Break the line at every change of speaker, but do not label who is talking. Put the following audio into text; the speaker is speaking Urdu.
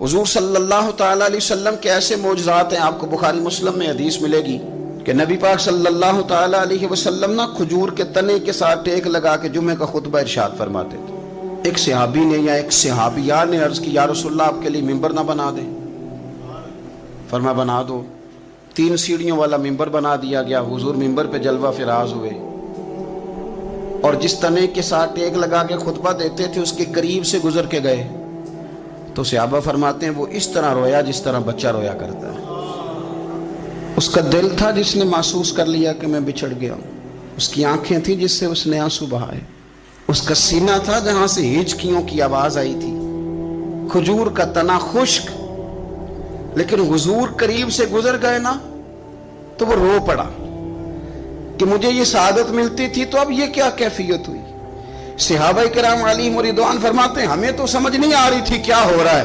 حضور صلی اللہ تعالیٰ علیہ وسلم کے ایسے معجزات ہیں، آپ کو بخاری مسلم میں حدیث ملے گی کہ نبی پاک صلی اللہ تعالیٰ علیہ وسلم نا کھجور کے تنے کے ساتھ ٹیک لگا کے جمعے کا خطبہ ارشاد فرماتے تھے۔ ایک صحابی نے یا ایک صحابیہ نے عرض کی، یا رسول اللہ آپ کے لیے ممبر نہ بنا دیں؟ فرمایا بنا دو۔ 3 سیڑھیوں والا ممبر بنا دیا گیا، حضور ممبر پہ جلوہ فراز ہوئے، اور جس تنے کے ساتھ ٹیک لگا کے خطبہ دیتے تھے اس کے قریب سے گزر کے گئے تو صحابہ فرماتے ہیں وہ اس طرح رویا جس طرح بچہ رویا کرتا ہے۔ اس کا دل تھا جس نے محسوس کر لیا کہ میں بچھڑ گیا ہوں، اس کی آنکھیں تھیں جس سے اس نے آنسو بہائے، اس کا سینہ تھا جہاں سے ہچکیوں کی آواز آئی تھی، کھجور کا تنا خشک، لیکن حضور قریب سے گزر گئے نا تو وہ رو پڑا کہ مجھے یہ سعادت ملتی تھی تو اب یہ کیا کیفیت ہوئی۔ صحابہ کرام علیہم رضوان فرماتے ہیں ہمیں تو سمجھ نہیں آ رہی تھی کیا ہو رہا ہے،